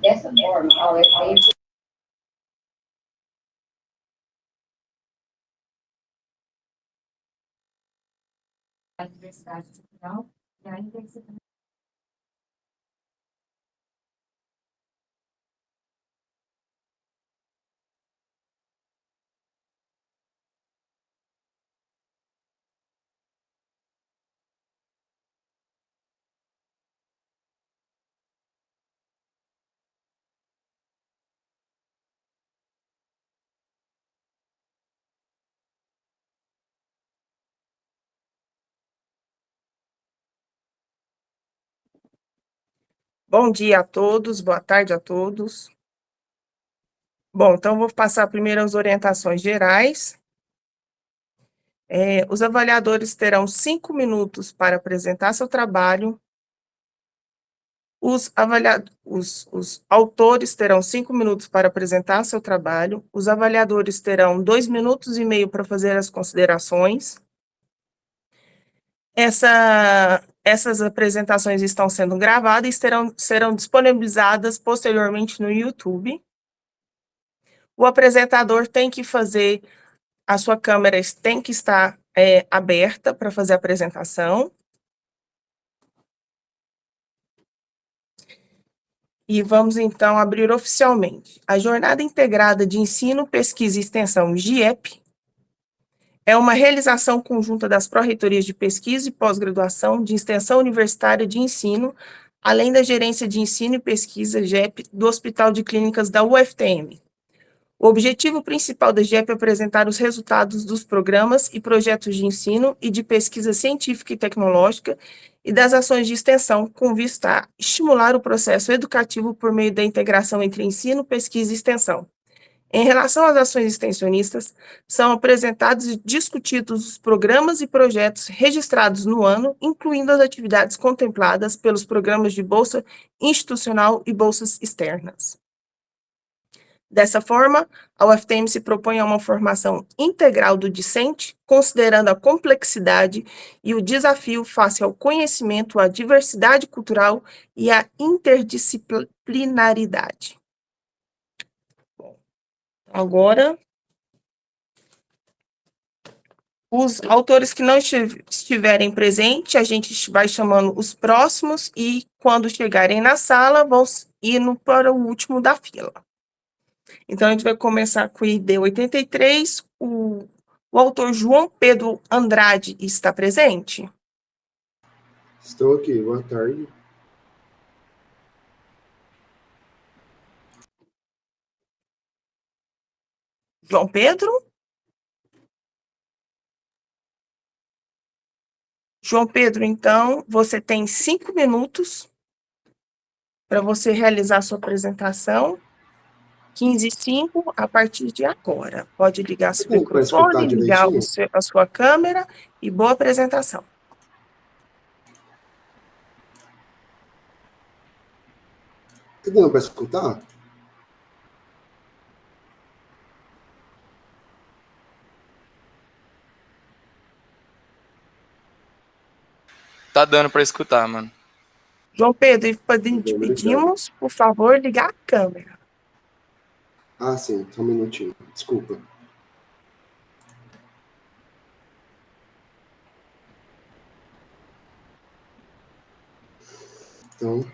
Dessa forma, a UFM a diversidade cultural e a interdisciplinaridade. Bom dia a todos, boa tarde a todos. Bom, então vou passar primeiro as orientações gerais. Os avaliadores terão 5 minutos para apresentar seu trabalho. Os autores terão 5 minutos para apresentar seu trabalho. Os avaliadores terão 2 minutos e meio para fazer as considerações. Essas apresentações estão sendo gravadas e serão disponibilizadas posteriormente no YouTube. O apresentador tem que fazer, a sua câmera tem que estar aberta para fazer a apresentação. E vamos, então, abrir oficialmente. A Jornada Integrada de Ensino, Pesquisa e Extensão, GIEP, é uma realização conjunta das pró-reitorias de pesquisa e pós-graduação de extensão universitária de ensino, além da Gerência de Ensino e Pesquisa, GEP, do Hospital de Clínicas da UFTM. O objetivo principal da GEP é apresentar os resultados dos programas e projetos de ensino e de pesquisa científica e tecnológica e das ações de extensão, com vista a estimular o processo educativo por meio da integração entre ensino, pesquisa e extensão. Em relação às ações extensionistas, são apresentados e discutidos os programas e projetos registrados no ano, incluindo as atividades contempladas pelos programas de bolsa institucional e bolsas externas. Dessa forma, a UFTM se propõe a uma formação integral do discente, considerando a complexidade e o desafio face ao conhecimento, à diversidade cultural e à interdisciplinaridade. Agora, os autores que não estiverem presentes, a gente vai chamando os próximos e, quando chegarem na sala, vão indo para o último da fila. Então, a gente vai começar com o ID 83. O autor João Pedro Andrade está presente? Estou aqui, boa tarde. João Pedro? João Pedro, então, você tem 5 minutos para você realizar a sua apresentação. 15h05, a partir de agora. Pode ligar seu microfone, ligar a sua câmera e boa apresentação. Tá dando para escutar? Tá dando para escutar, mano. João Pedro, te pedimos, por favor, ligar a câmera. Ah, sim, só um minutinho, desculpa. Então,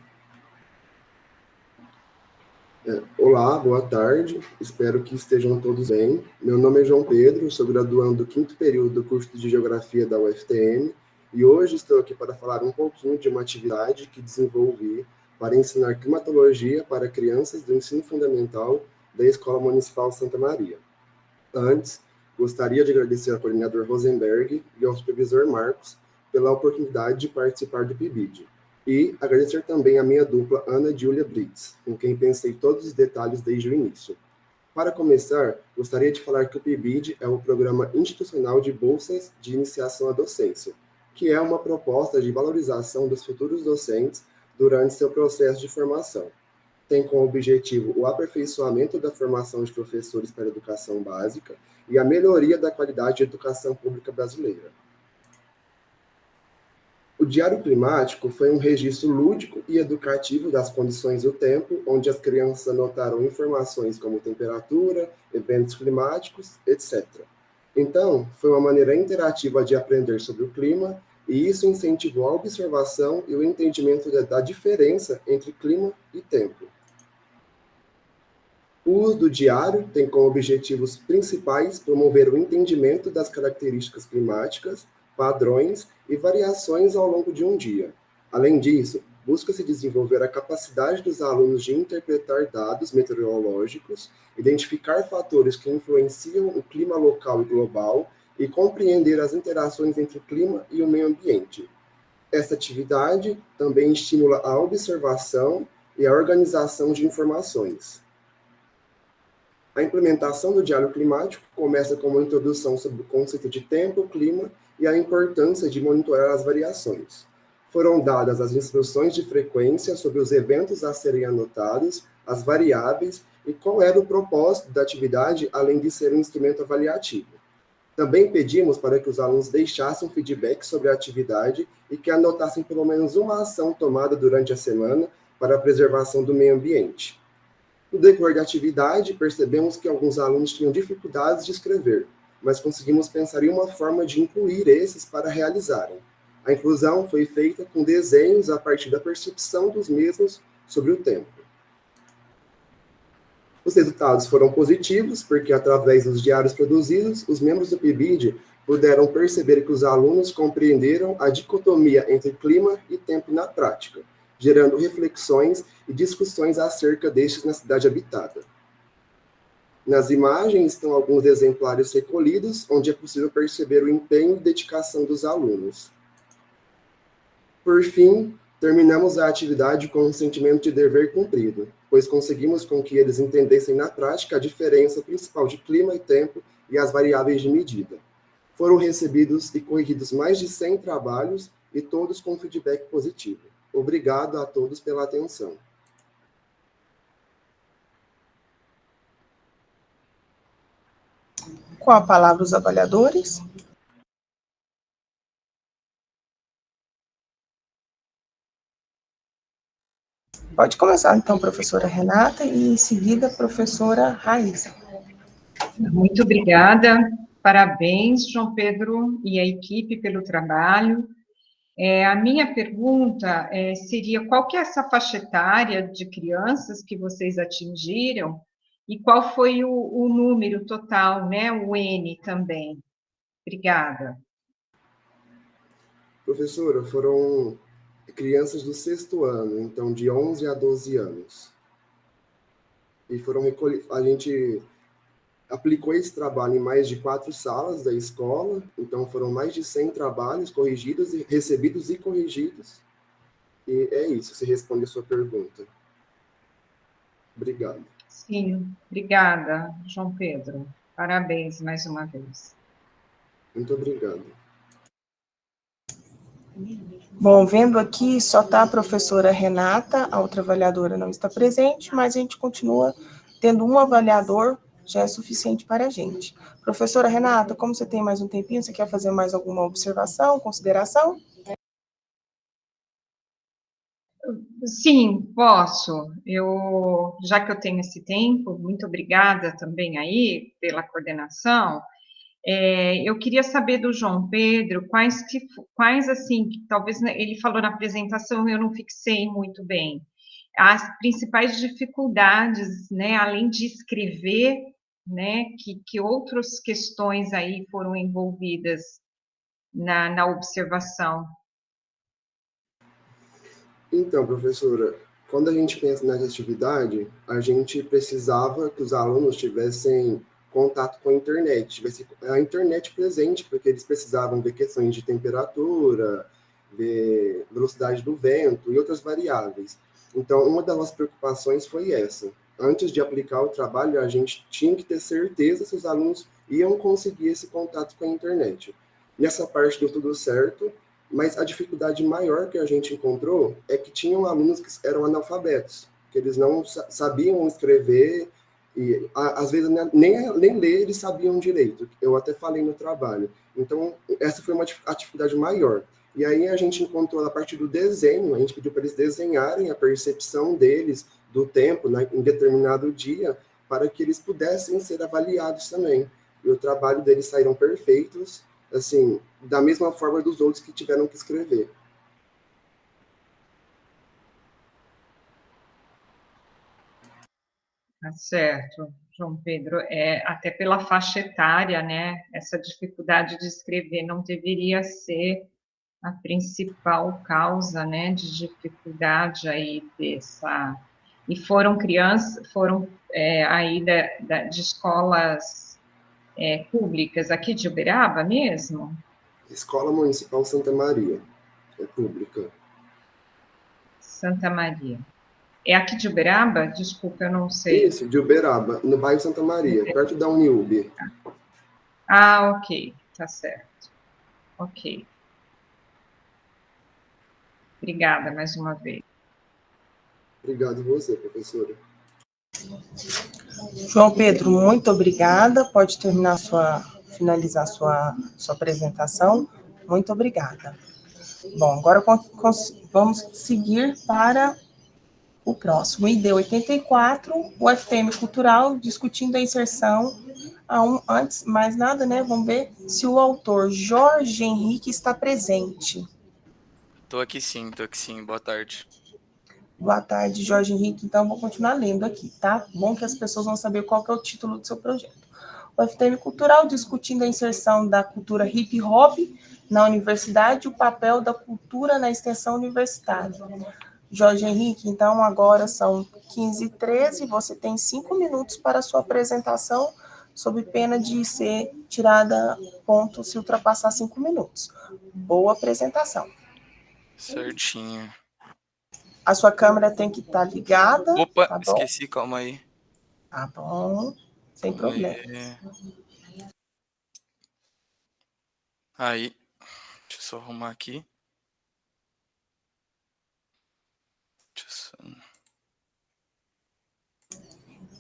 olá, boa tarde, espero que estejam todos bem. Meu nome é João Pedro, sou graduando do 5º período do curso de Geografia da UFTM e hoje estou aqui para falar um pouquinho de uma atividade que desenvolvi para ensinar climatologia para crianças do ensino fundamental da Escola Municipal Santa Maria. Antes, gostaria de agradecer ao coordenador Rosenberg e ao supervisor Marcos pela oportunidade de participar do PIBID. E agradecer também à minha dupla Ana Júlia Brits, com quem pensei todos os detalhes desde o início. Para começar, gostaria de falar que o PIBID é o Programa Institucional de Bolsas de Iniciação à Docência, que é uma proposta de valorização dos futuros docentes durante seu processo de formação. Tem como objetivo o aperfeiçoamento da formação de professores para a educação básica e a melhoria da qualidade da educação pública brasileira. O Diário Climático foi um registro lúdico e educativo das condições do tempo, onde as crianças anotaram informações como temperatura, eventos climáticos, etc. Então, foi uma maneira interativa de aprender sobre o clima, e isso incentivou a observação e o entendimento da diferença entre clima e tempo. O uso do diário tem como objetivos principais promover o entendimento das características climáticas, padrões e variações ao longo de um dia. Além disso, busca-se desenvolver a capacidade dos alunos de interpretar dados meteorológicos, identificar fatores que influenciam o clima local e global e compreender as interações entre o clima e o meio ambiente. Essa atividade também estimula a observação e a organização de informações. A implementação do Diário Climático começa com uma introdução sobre o conceito de tempo, clima e a importância de monitorar as variações. Foram dadas as instruções de frequência sobre os eventos a serem anotados, as variáveis e qual era o propósito da atividade, além de ser um instrumento avaliativo. Também pedimos para que os alunos deixassem um feedback sobre a atividade e que anotassem pelo menos uma ação tomada durante a semana para a preservação do meio ambiente. No decorrer da atividade, percebemos que alguns alunos tinham dificuldades de escrever, mas conseguimos pensar em uma forma de incluir esses para realizarem. A inclusão foi feita com desenhos a partir da percepção dos mesmos sobre o tempo. Os resultados foram positivos, porque através dos diários produzidos, os membros do PIBID puderam perceber que os alunos compreenderam a dicotomia entre clima e tempo na prática, gerando reflexões e discussões acerca destes na cidade habitada. Nas imagens estão alguns exemplares recolhidos, onde é possível perceber o empenho e dedicação dos alunos. Por fim, terminamos a atividade com um sentimento de dever cumprido, pois conseguimos com que eles entendessem na prática a diferença principal de clima e tempo e as variáveis de medida. Foram recebidos e corrigidos mais de 100 trabalhos e todos com feedback positivo. Obrigado a todos pela atenção. Com a palavra os avaliadores. Pode começar, então, professora Renata, e em seguida, a professora Raíssa. Muito obrigada, parabéns, João Pedro e a equipe pelo trabalho. A minha pergunta seria, qual que é essa faixa etária de crianças que vocês atingiram e qual foi o número total, né, o N também? Obrigada. Professora, foram crianças do 6º ano, então de 11 a 12 anos. E foram a gente aplicou esse trabalho em mais de 4 salas da escola, então foram mais de 100 trabalhos corrigidos, recebidos e corrigidos. E é isso, se responde a sua pergunta. Obrigado. Sim, obrigada, João Pedro. Parabéns mais uma vez. Muito obrigado. Bom, vendo aqui, só está a professora Renata, a outra avaliadora não está presente, mas a gente continua tendo um avaliador, já é suficiente para a gente. Professora Renata, como você tem mais um tempinho, você quer fazer mais alguma observação, consideração? Sim, posso. Já que eu tenho esse tempo, muito obrigada também aí pela coordenação. Eu queria saber do João Pedro quais assim, talvez ele falou na apresentação, eu não fixei muito bem, as principais dificuldades, né, além de escrever, né, que outras questões aí foram envolvidas na observação. Então, professora, quando a gente pensa nessa atividade, a gente precisava que os alunos tivessem contato com a internet, tivesse a internet presente, porque eles precisavam ver questões de temperatura, ver velocidade do vento e outras variáveis. Então, uma das nossas preocupações foi essa. Antes de aplicar o trabalho, a gente tinha que ter certeza se os alunos iam conseguir esse contato com a internet. Nessa parte deu tudo certo, mas a dificuldade maior que a gente encontrou é que tinham alunos que eram analfabetos, que eles não sabiam escrever, e às vezes nem ler eles sabiam direito. Eu até falei no trabalho. Então, essa foi uma dificuldade maior. E aí a gente encontrou, a partir do desenho, a gente pediu para eles desenharem a percepção deles do tempo, né, em determinado dia, para que eles pudessem ser avaliados também. E o trabalho deles saíram perfeitos, assim, da mesma forma dos outros que tiveram que escrever. Tá certo, João Pedro. Até pela faixa etária, né? Essa dificuldade de escrever não deveria ser a principal causa, né, de dificuldade aí dessa. E foram crianças, aí de escolas públicas aqui de Uberaba mesmo? Escola Municipal Santa Maria, é pública. Santa Maria. É aqui de Uberaba? Desculpa, eu não sei. Isso, de Uberaba, no bairro Santa Maria, perto da Uniub. Ah, ok, tá certo. Ok. Obrigada mais uma vez. Obrigado você, professora. João Pedro, muito obrigada. Pode finalizar sua apresentação. Muito obrigada. Bom, agora vamos seguir para o próximo. ID 84, o FTM Cultural, discutindo a inserção. Antes, mais nada, né? Vamos ver se o autor Jorge Henrique está presente. Tô aqui sim. Boa tarde. Boa tarde, Jorge Henrique. Então, vou continuar lendo aqui, tá? Bom que as pessoas vão saber qual que é o título do seu projeto. O FTM Cultural, discutindo a inserção da cultura hip hop na universidade e o papel da cultura na extensão universitária. Jorge Henrique, então agora são 15h13, você tem 5 minutos para a sua apresentação, sob pena de ser tirada ponto se ultrapassar 5 minutos. Boa apresentação. Certinho. A sua câmera tem que estar ligada. Opa, Tá bom? esqueci, calma aí. Tá bom, sem problema. Aí, deixa eu só arrumar aqui.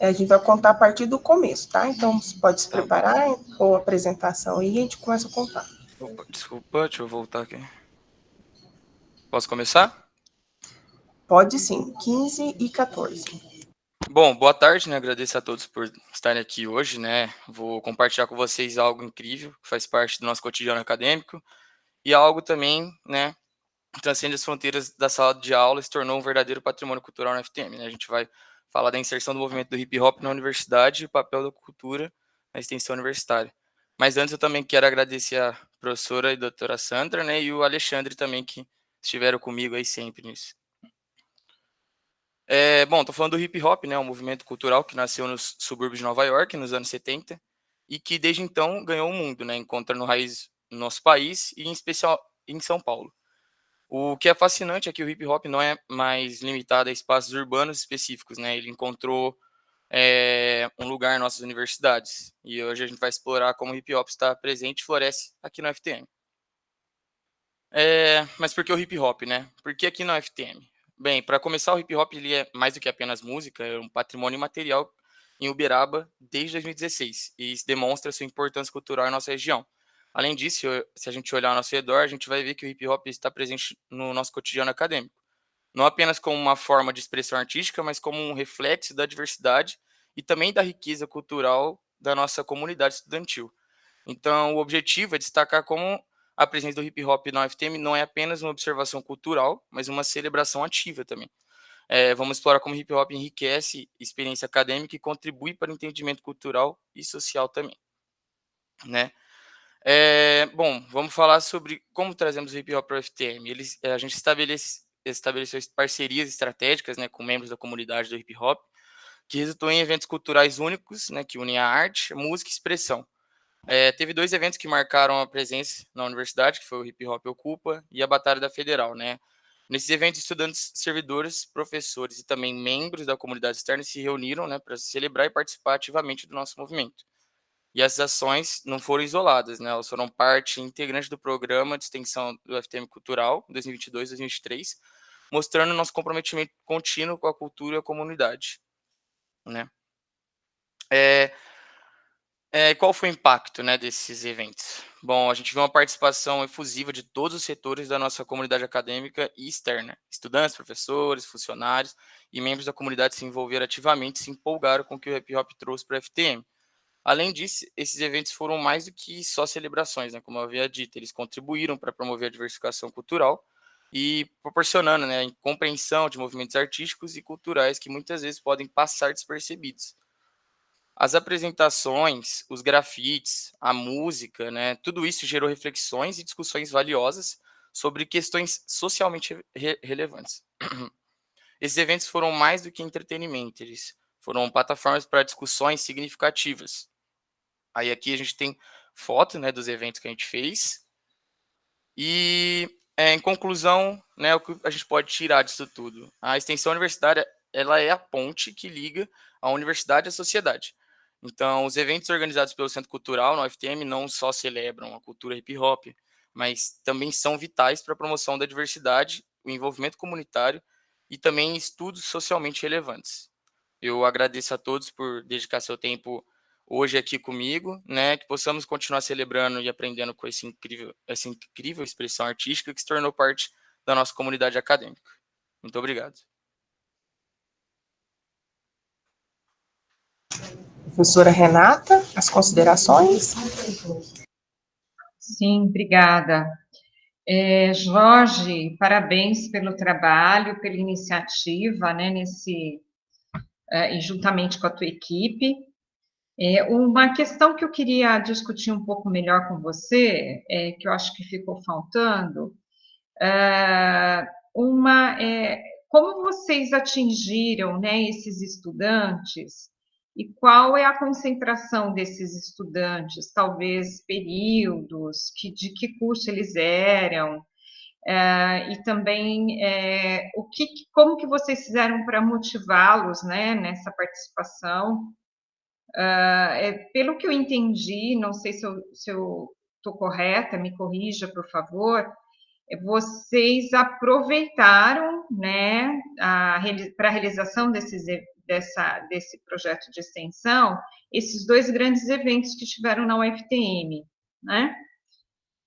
A gente vai contar a partir do começo, tá? Então, você pode se Tá preparar, ou a apresentação aí, e a gente começa a contar. Opa, desculpa, deixa eu voltar aqui. Posso começar? Pode sim, 15h14. Bom, boa tarde, né? Agradeço a todos por estarem aqui hoje, né? Vou compartilhar com vocês algo incrível, que faz parte do nosso cotidiano acadêmico, e algo também, né, que transcende as fronteiras da sala de aula e se tornou um verdadeiro patrimônio cultural na FTM, né? A gente vai falar da inserção do movimento do hip hop na universidade e o papel da cultura na extensão universitária. Mas antes eu também quero agradecer a professora e doutora Sandra, né, e o Alexandre também, que estiveram comigo aí sempre nisso. Bom, tô falando do hip hop, né, um movimento cultural que nasceu nos subúrbios de Nova York, nos anos 70, e que desde então ganhou o mundo, né, encontrando raiz no nosso país e em especial em São Paulo. O que é fascinante é que o hip hop não é mais limitado a espaços urbanos específicos, né, ele encontrou um lugar em nossas universidades, e hoje a gente vai explorar como o hip hop está presente e floresce aqui no FTM. Mas por que o hip hop, né? Por que aqui no FTM? Bem, para começar, o hip hop ele é mais do que apenas música, é um patrimônio material em Uberaba desde 2016 e isso demonstra sua importância cultural em nossa região. Além disso, se a gente olhar ao nosso redor, a gente vai ver que o hip hop está presente no nosso cotidiano acadêmico, não apenas como uma forma de expressão artística, mas como um reflexo da diversidade e também da riqueza cultural da nossa comunidade estudantil. Então, o objetivo é destacar como a presença do hip hop na UFTM não é apenas uma observação cultural, mas uma celebração ativa também. Vamos explorar como o hip hop enriquece a experiência acadêmica e contribui para o entendimento cultural e social também, né? Bom, vamos falar sobre como trazemos o hip hop para o UFTM. A gente estabeleceu parcerias estratégicas, né, com membros da comunidade do hip hop, que resultou em eventos culturais únicos, né, que unem a arte, música e expressão. Teve 2 eventos que marcaram a presença na universidade, que foi o Hip Hop Ocupa e a Batalha da Federal, né? Nesses eventos, estudantes, servidores, professores e também membros da comunidade externa se reuniram, né, para celebrar e participar ativamente do nosso movimento. E essas ações não foram isoladas, né? Elas foram parte integrante do programa de extensão do FTM Cultural 2022-2023, mostrando nosso comprometimento contínuo com a cultura e a comunidade, né? Qual foi o impacto, né, desses eventos? Bom, a gente viu uma participação efusiva de todos os setores da nossa comunidade acadêmica e externa. Estudantes, professores, funcionários e membros da comunidade se envolveram ativamente e se empolgaram com o que o Hip Hop trouxe para a FTM. Além disso, esses eventos foram mais do que só celebrações, né? Como eu havia dito, eles contribuíram para promover a diversificação cultural e proporcionando, né, a compreensão de movimentos artísticos e culturais que muitas vezes podem passar despercebidos. As apresentações, os grafites, a música, né, tudo isso gerou reflexões e discussões valiosas sobre questões socialmente relevantes. Esses eventos foram mais do que entretenimento, eles foram plataformas para discussões significativas. Aí aqui a gente tem foto, né, dos eventos que a gente fez. E, em conclusão, né, o que a gente pode tirar disso tudo? A extensão universitária, ela é a ponte que liga a universidade à sociedade. Então, os eventos organizados pelo Centro Cultural no UFTM não só celebram a cultura hip hop, mas também são vitais para a promoção da diversidade, o envolvimento comunitário e também estudos socialmente relevantes. Eu agradeço a todos por dedicar seu tempo hoje aqui comigo, né, que possamos continuar celebrando e aprendendo com essa incrível expressão artística que se tornou parte da nossa comunidade acadêmica. Muito obrigado. Professora Renata, as considerações? Sim, obrigada. Jorge, parabéns pelo trabalho, pela iniciativa, né, e juntamente com a tua equipe. Uma questão que eu queria discutir um pouco melhor com você, que eu acho que ficou faltando, como vocês atingiram, né, esses estudantes e qual é a concentração desses estudantes, talvez períodos, de que curso eles eram, e também como que vocês fizeram para motivá-los, né, nessa participação. Pelo que eu entendi, não sei se eu estou correta, me corrija, por favor, vocês aproveitaram, né, para a realização desse projeto de extensão, esses dois grandes eventos que tiveram na UFTM, né?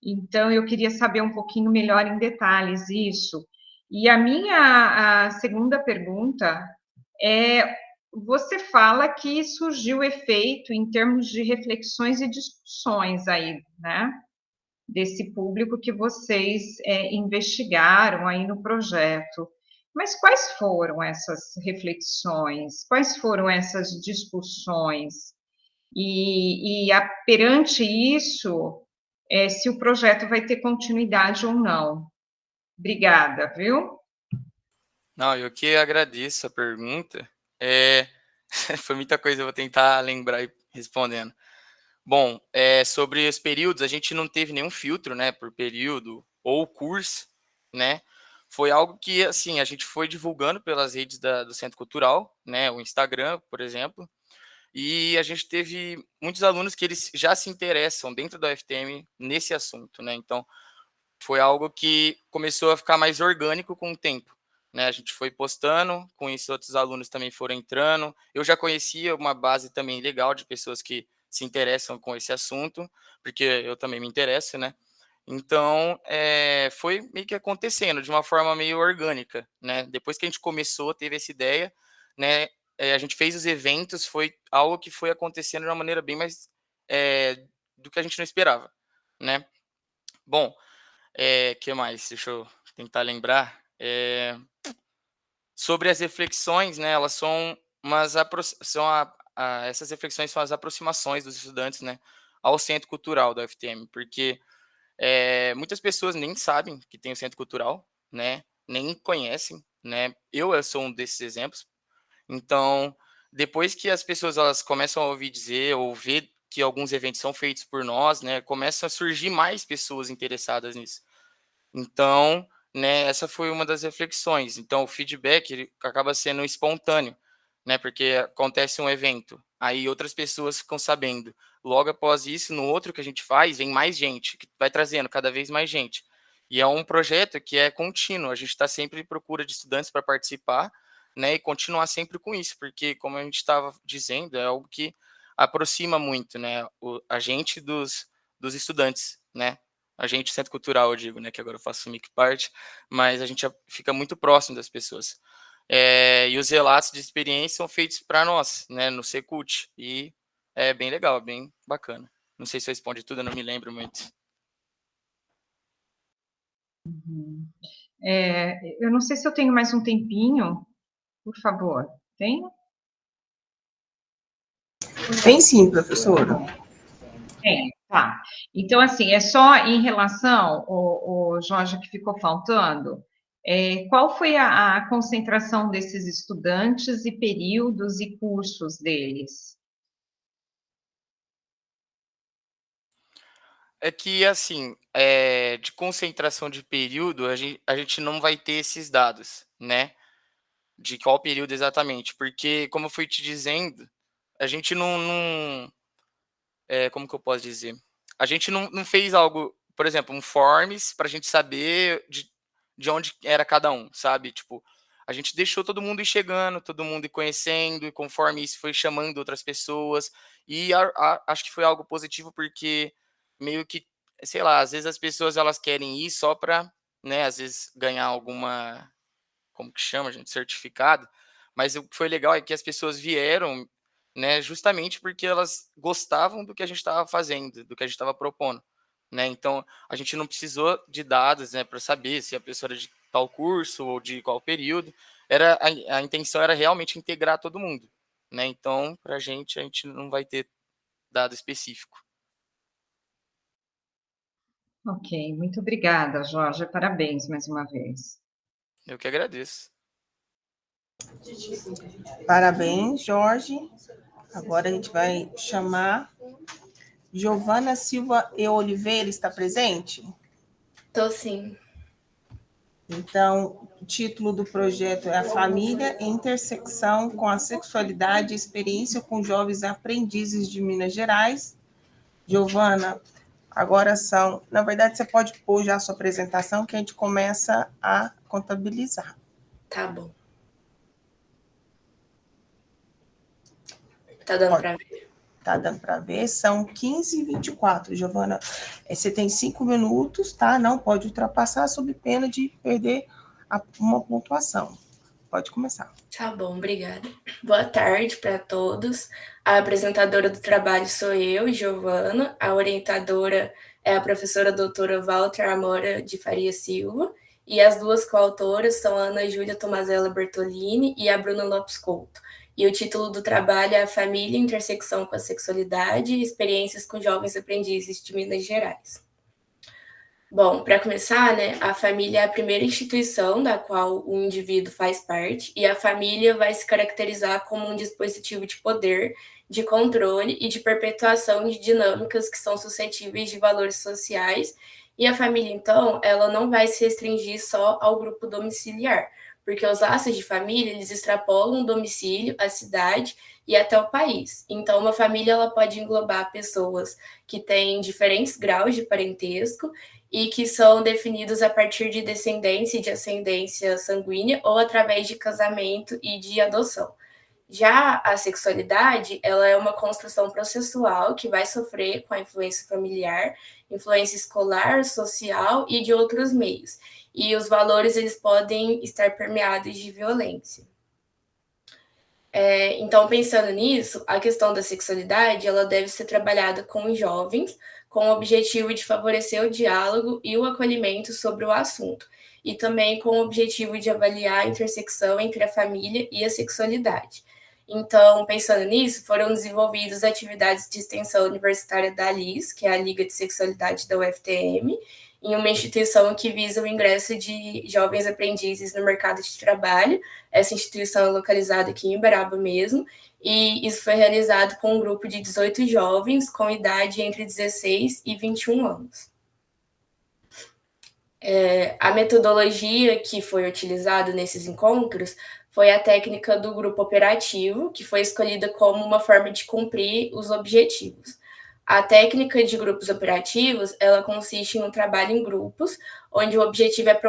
Então, eu queria saber um pouquinho melhor em detalhes isso. E a segunda pergunta é, você fala que surgiu efeito em termos de reflexões e discussões aí, né? Desse público que vocês investigaram aí no projeto. Mas quais foram essas reflexões? Quais foram essas discussões? Perante isso, se o projeto vai ter continuidade ou não. Obrigada, viu? Não, eu que agradeço a pergunta. Foi muita coisa, eu vou tentar lembrar e respondendo. Bom, sobre os períodos, a gente não teve nenhum filtro, né, por período ou curso, né? Foi algo que, assim, a gente foi divulgando pelas redes do Centro Cultural, né, o Instagram, por exemplo, e a gente teve muitos alunos que eles já se interessam dentro da UFTM nesse assunto, né? Então, foi algo que começou a ficar mais orgânico com o tempo, né? A gente foi postando, com isso outros alunos também foram entrando. Eu já conhecia uma base também legal de pessoas que se interessam com esse assunto, porque eu também me interesso, né? Então, foi meio que acontecendo de uma forma meio orgânica, né? Depois que a gente começou, teve essa ideia, né? A gente fez os eventos, foi algo que foi acontecendo de uma maneira bem mais do que a gente não esperava, né? Bom, que mais? Deixa eu tentar lembrar. Sobre as reflexões, né? Elas são essas reflexões são as aproximações dos estudantes, né, ao Centro Cultural da UFTM, porque muitas pessoas nem sabem que tem o Centro Cultural, né? Nem conhecem, né? Eu sou um desses exemplos. Então, depois que as pessoas elas começam a ouvir dizer ou ver que alguns eventos são feitos por nós, né? Começam a surgir mais pessoas interessadas nisso. Então, né, essa foi uma das reflexões. Então, o feedback ele acaba sendo espontâneo, né? Porque acontece um evento, aí outras pessoas ficam sabendo. Logo após isso, no outro que a gente faz, vem mais gente, que vai trazendo cada vez mais gente. E é um projeto que é contínuo, a gente está sempre em procura de estudantes para participar, né? E continuar sempre com isso, porque, como a gente estava dizendo, é algo que aproxima muito, né? A gente dos estudantes, né? A gente, Centro Cultural, eu digo, né, que agora eu faço MIC parte, mas a gente fica muito próximo das pessoas. E os relatos de experiência são feitos para nós, né, no Secult, e é bem legal, bem bacana. Não sei se eu respondi tudo, eu não me lembro muito. Eu não sei se eu tenho mais um tempinho, por favor. Tem? Tem sim, professora. Tem, tá. Então, assim, é só em relação, o Jorge, que ficou faltando, qual foi a concentração desses estudantes e períodos e cursos deles? É que, assim, de concentração de período, a gente não vai ter esses dados, né? De qual período exatamente, porque, como eu fui te dizendo, a gente como que eu posso dizer? A gente não fez algo, por exemplo, um forms para a gente saber de onde era cada um, sabe? Tipo, a gente deixou todo mundo ir chegando, todo mundo ir conhecendo, e conforme isso foi chamando outras pessoas, e acho que foi algo positivo, porque meio que, sei lá, às vezes as pessoas elas querem ir só para, né, às vezes ganhar alguma, como que chama, gente, certificado, mas o que foi legal é que as pessoas vieram, né, justamente porque elas gostavam do que a gente estava fazendo, do que a gente estava propondo, né? Então, a gente não precisou de dados, né, para saber se a pessoa era de tal curso ou de qual período. A intenção era realmente integrar todo mundo, né? Então, para a gente não vai ter dado específico. Ok, muito obrigada, Jorge. Parabéns mais uma vez. Eu que agradeço. Parabéns, Jorge. Agora a gente vai chamar Giovana Silva e Oliveira, está presente? Tô sim. Então, o título do projeto é A Família em Intersecção com a Sexualidade e Experiência com Jovens Aprendizes de Minas Gerais. Giovana, agora são... Na verdade, você pode pôr já a sua apresentação, que a gente começa a contabilizar. Tá bom. Tá dando para ver? Tá dando para ver, são 15h24, Giovana. Você tem 5 minutos, tá? Não pode ultrapassar sob pena de perder uma pontuação. Pode começar. Tá bom, obrigada. Boa tarde para todos. A apresentadora do trabalho sou eu, Giovana. A orientadora é a professora doutora Walter Amora de Faria Silva. E as duas coautoras são a Ana Júlia Tomazella Bertolini e a Bruna Lopes Couto. E o título do trabalho é A Família, Intersecção com a Sexualidade e Experiências com Jovens Aprendizes de Minas Gerais. Bom, para começar, né, a família é a primeira instituição da qual o indivíduo faz parte, e a família vai se caracterizar como um dispositivo de poder, de controle e de perpetuação de dinâmicas que são suscetíveis de valores sociais, e a família, então, ela não vai se restringir só ao grupo domiciliar, porque os laços de família, eles extrapolam o domicílio, a cidade e até o país. Então, uma família, ela pode englobar pessoas que têm diferentes graus de parentesco e que são definidos a partir de descendência e de ascendência sanguínea ou através de casamento e de adoção. Já a sexualidade, ela é uma construção processual que vai sofrer com a influência familiar, influência escolar, social e de outros meios. E os valores, eles podem estar permeados de violência. Então, pensando nisso, a questão da sexualidade, ela deve ser trabalhada com os jovens, com o objetivo de favorecer o diálogo e o acolhimento sobre o assunto, e também com o objetivo de avaliar a intersecção entre a família e a sexualidade. Então, pensando nisso, foram desenvolvidas atividades de extensão universitária da LIS, que é a Liga de Sexualidade da UFTM, em uma instituição que visa o ingresso de jovens aprendizes no mercado de trabalho. Essa instituição é localizada aqui em Uberaba mesmo, e isso foi realizado com um grupo de 18 jovens com idade entre 16 e 21 anos. A metodologia que foi utilizada nesses encontros foi a técnica do grupo operativo, que foi escolhida como uma forma de cumprir os objetivos. A técnica de grupos operativos, ela consiste em um trabalho em grupos, onde o objetivo é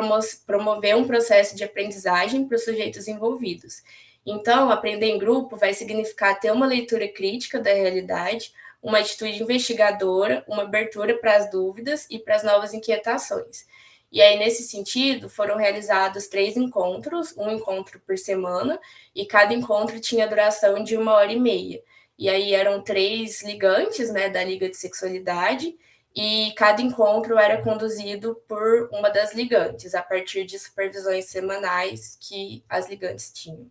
promover um processo de aprendizagem para os sujeitos envolvidos. Então, aprender em grupo vai significar ter uma leitura crítica da realidade, uma atitude investigadora, uma abertura para as dúvidas e para as novas inquietações. E aí, nesse sentido, foram realizados 3 encontros, um encontro por semana, e cada encontro tinha duração de 1h30. E aí eram 3 ligantes, né, da Liga de Sexualidade, e cada encontro era conduzido por uma das ligantes, a partir de supervisões semanais que as ligantes tinham.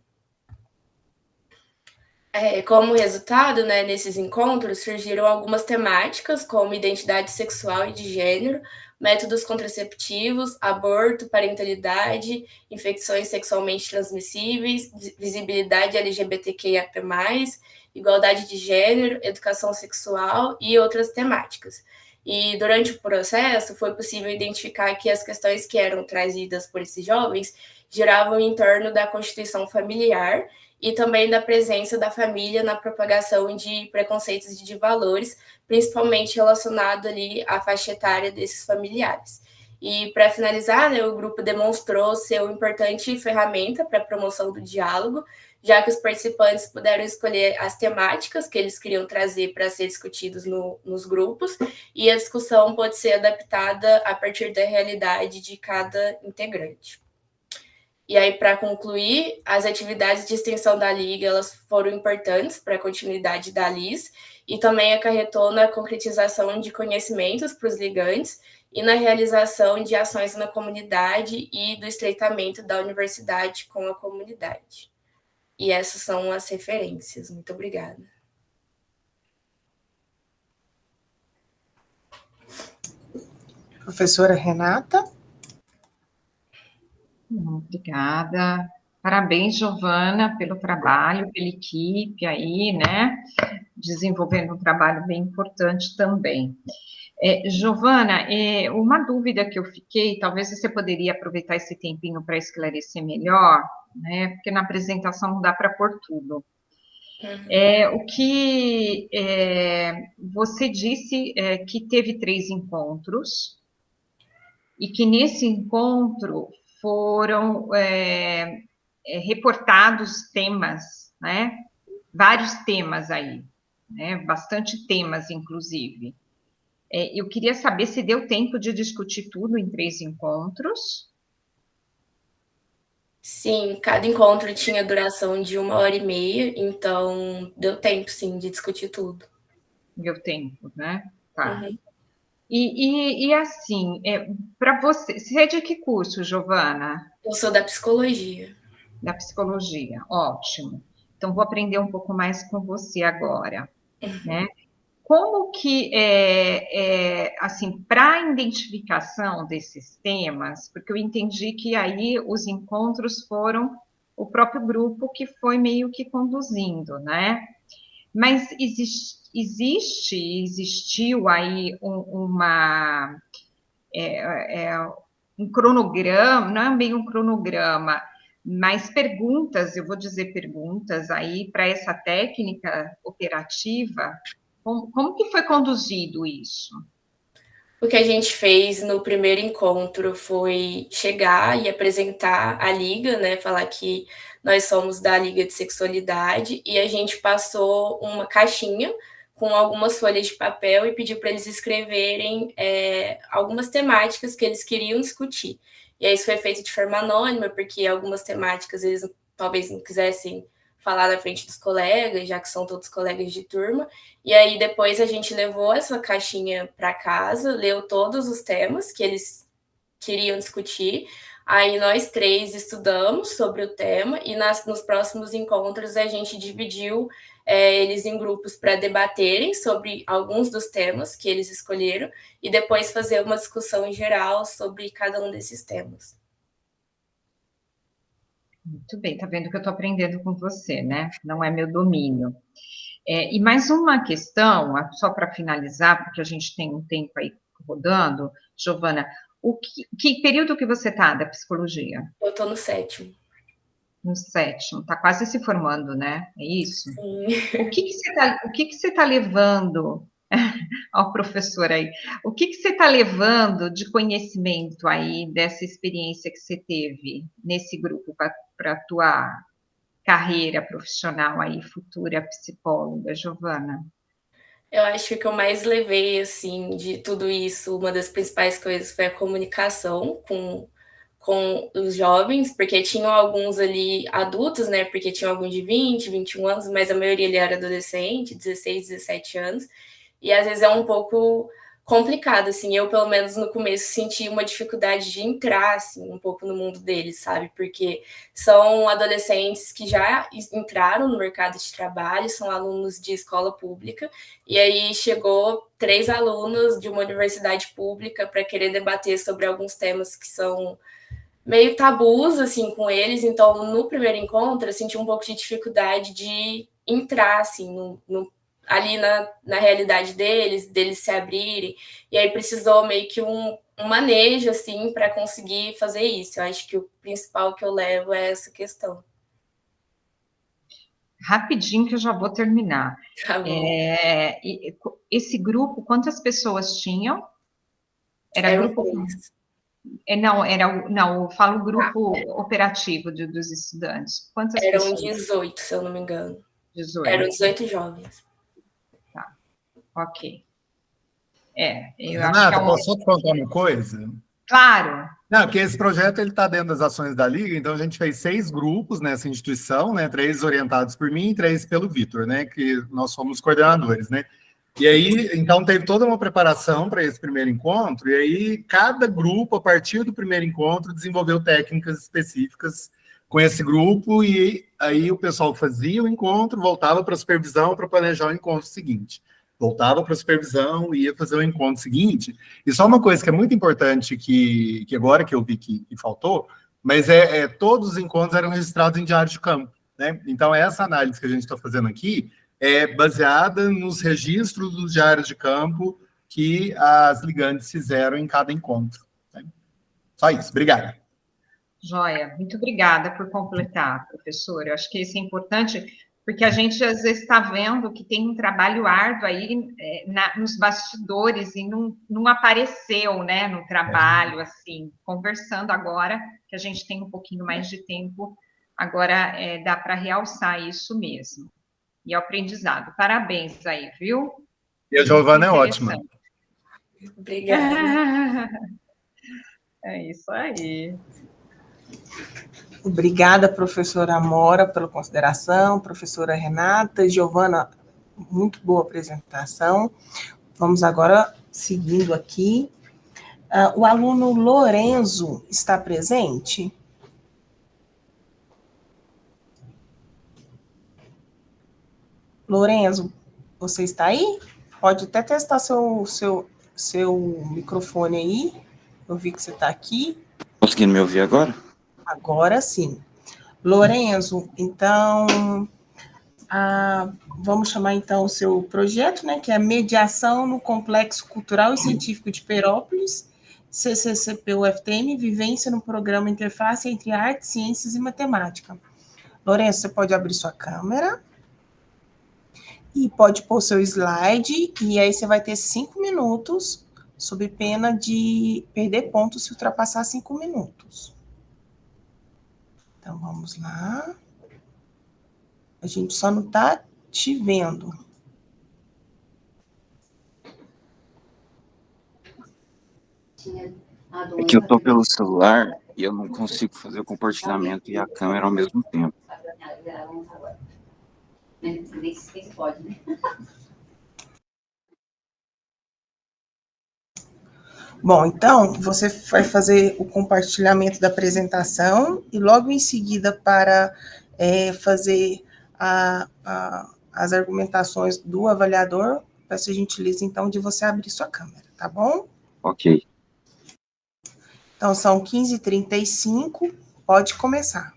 Como resultado, né, nesses encontros surgiram algumas temáticas, como identidade sexual e de gênero, métodos contraceptivos, aborto, parentalidade, infecções sexualmente transmissíveis, visibilidade LGBTQIAP+, igualdade de gênero, educação sexual e outras temáticas. E durante o processo foi possível identificar que as questões que eram trazidas por esses jovens giravam em torno da constituição familiar e também da presença da família na propagação de preconceitos e de valores, principalmente relacionado ali à faixa etária desses familiares. E, para finalizar, né, o grupo demonstrou ser uma importante ferramenta para a promoção do diálogo, já que os participantes puderam escolher as temáticas que eles queriam trazer para ser discutidos nos grupos, e a discussão pode ser adaptada a partir da realidade de cada integrante. E aí, para concluir, as atividades de extensão da Liga elas foram importantes para a continuidade da LIS e também acarretou na concretização de conhecimentos para os ligantes e na realização de ações na comunidade e do estreitamento da universidade com a comunidade. E essas são as referências. Muito obrigada. Professora Renata. Obrigada. Parabéns, Giovana, pelo trabalho, pela equipe aí, né? Desenvolvendo um trabalho bem importante também. Giovana, uma dúvida que eu fiquei, talvez você poderia aproveitar esse tempinho para esclarecer melhor, né? Porque na apresentação não dá para pôr tudo. O que você disse que teve 3 encontros e que nesse encontro foram reportados temas, né? Vários temas aí, né? Bastante temas, inclusive. Eu queria saber se deu tempo de discutir tudo em 3 encontros. Sim, cada encontro tinha duração de 1h30, então deu tempo, sim, de discutir tudo. Deu tempo, né? Tá. Uhum. E assim, para você é de que curso, Giovana? Eu sou da psicologia. Da psicologia, ótimo. Então, vou aprender um pouco mais com você agora, né? Como que, assim, para a identificação desses temas, porque eu entendi que aí os encontros foram o próprio grupo que foi meio que conduzindo, né? Mas existiu aí um cronograma, não é bem um cronograma, mas perguntas, eu vou dizer perguntas aí para essa técnica operativa. Como que foi conduzido isso? O que a gente fez no primeiro encontro foi chegar e apresentar a Liga, né? Falar que nós somos da Liga de Sexualidade e a gente passou uma caixinha com algumas folhas de papel e pediu para eles escreverem algumas temáticas que eles queriam discutir. E aí isso foi feito de forma anônima, porque algumas temáticas eles talvez não quisessem falar na frente dos colegas, já que são todos colegas de turma. E aí depois a gente levou essa caixinha para casa, leu todos os temas que eles queriam discutir. Aí nós 3 estudamos sobre o tema e nos próximos encontros a gente dividiu eles em grupos para debaterem sobre alguns dos temas que eles escolheram e depois fazer uma discussão geral sobre cada um desses temas. Muito bem, tá vendo que eu estou aprendendo com você, né? Não é meu domínio. E mais uma questão, só para finalizar, porque a gente tem um tempo aí rodando, Giovana, que período que você está da psicologia? Eu estou no 7º. No 7º, está quase se formando, né? É isso? Sim. O que você tá levando, ó, professor aí, o que você está levando de conhecimento aí dessa experiência que você teve nesse grupo para a tua carreira profissional aí, futura psicóloga, Giovana? Eu acho que o que eu mais levei, assim, de tudo isso, uma das principais coisas foi a comunicação com os jovens, porque tinham alguns ali adultos, né? Porque tinham alguns de 20, 21 anos, mas a maioria ali era adolescente, 16, 17 anos. E às vezes é um pouco complicado, assim. Eu, pelo menos no começo, senti uma dificuldade de entrar, assim, um pouco no mundo deles, sabe? Porque são adolescentes que já entraram no mercado de trabalho, são alunos de escola pública, e aí chegou 3 alunos de uma universidade pública para querer debater sobre alguns temas que são meio tabus, assim, com eles. Então, no primeiro encontro, eu senti um pouco de dificuldade de entrar, assim, ali na realidade deles se abrirem. E aí precisou meio que um manejo, assim, para conseguir fazer isso. Eu acho que o principal que eu levo é essa questão. Rapidinho que eu já vou terminar. Tá bom. Esse grupo, quantas pessoas tinham? Era Eram grupo... 3. Não, eu falo grupo operativo dos estudantes. Quantas Eram pessoas? 18, se eu não me engano. 18. Eram 18 jovens. Tá, ok. Eu acho Renata, que posso só te contar uma coisa? Claro. Não, porque esse projeto está dentro das ações da Liga, então a gente fez 6 grupos nessa instituição, né? 3 orientados por mim e 3 pelo Vitor, né? Que nós somos coordenadores, né? E aí, então, teve toda uma preparação para esse primeiro encontro, e aí cada grupo, a partir do primeiro encontro, desenvolveu técnicas específicas com esse grupo, e aí o pessoal fazia o encontro, voltava para a supervisão para planejar o encontro seguinte. Voltava para a supervisão e ia fazer o encontro seguinte. E só uma coisa que é muito importante, que agora que eu vi que faltou, mas todos os encontros eram registrados em diário de campo, né? Então, essa análise que a gente está fazendo aqui é baseada nos registros dos diários de campo que as ligantes fizeram em cada encontro. Né? Só isso, obrigado. Joia, muito obrigada por completar, professor. Eu acho que isso é importante, porque a gente às vezes está vendo que tem um trabalho árduo aí nos bastidores e não apareceu, né, no trabalho, assim, conversando agora, que a gente tem um pouquinho mais de tempo, agora dá para realçar isso mesmo. E o aprendizado. Parabéns aí, viu? E a Giovana é ótima. Obrigada. É isso aí. Obrigada, professora Amora, pela consideração, professora Renata, Giovana, muito boa apresentação. Vamos agora seguindo aqui. O aluno Lorenzo está presente? Lorenzo, você está aí? Pode até testar seu microfone aí. Eu vi que você está aqui. Conseguindo me ouvir agora? Agora sim. Lorenzo, então, vamos chamar então o seu projeto, né, que é a Mediação no Complexo Cultural e Científico de Perópolis, CCCP-UFTM, Vivência no Programa Interface entre Artes, Ciências e Matemática. Lorenzo, você pode abrir sua câmera e pode pôr seu slide, e aí você vai ter 5 minutos, sob pena de perder pontos se ultrapassar 5 minutos. Então, vamos lá. A gente só não está te vendo. É que eu estou pelo celular e eu não consigo fazer o compartilhamento e a câmera ao mesmo tempo. Nem se pode, né? Bom, então, você vai fazer o compartilhamento da apresentação e logo em seguida, para fazer as argumentações do avaliador, peço a gentileza, então, de você abrir sua câmera, tá bom? Ok. Então, são 15h35, pode começar.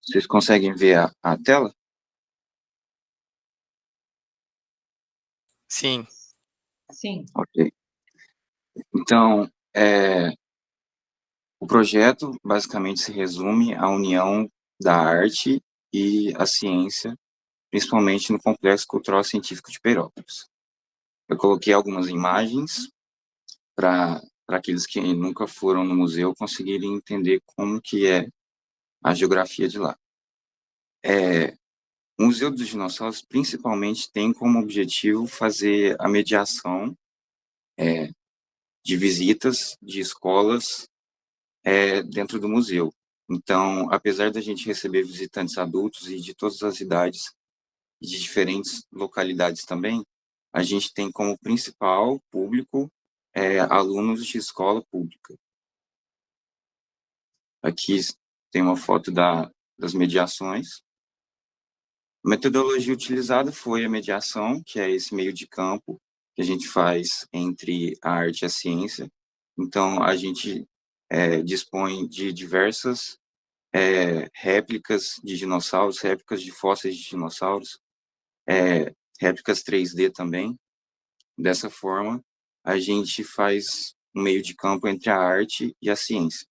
Vocês conseguem ver a tela? Sim. Sim. Ok. Então, o projeto basicamente se resume à união da arte e a ciência, principalmente no Complexo Cultural Científico de Perópolis. Eu coloquei algumas imagens para aqueles que nunca foram no museu conseguirem entender como que é a geografia de lá. O Museu dos Dinossauros, principalmente, tem como objetivo fazer a mediação de visitas de escolas dentro do museu. Então, apesar da gente receber visitantes adultos e de todas as idades, e de diferentes localidades também, a gente tem como principal público alunos de escola pública. Aqui tem uma foto das mediações. A metodologia utilizada foi a mediação, que é esse meio de campo que a gente faz entre a arte e a ciência. Então, a gente dispõe de diversas réplicas de dinossauros, réplicas de fósseis de dinossauros, réplicas 3D também. Dessa forma, a gente faz um meio de campo entre a arte e a ciência.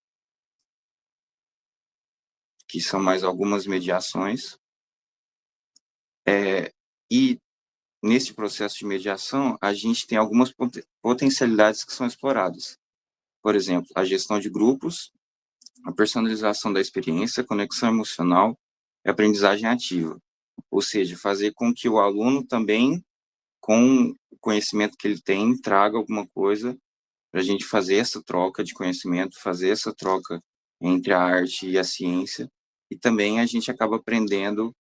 Que são mais algumas mediações. E nesse processo de mediação, a gente tem algumas potencialidades que são exploradas. Por exemplo, a gestão de grupos, a personalização da experiência, a conexão emocional e a aprendizagem ativa. Ou seja, fazer com que o aluno também, com o conhecimento que ele tem, traga alguma coisa para a gente fazer essa troca de conhecimento, fazer essa troca entre a arte e a ciência. E também a gente acaba aprendendo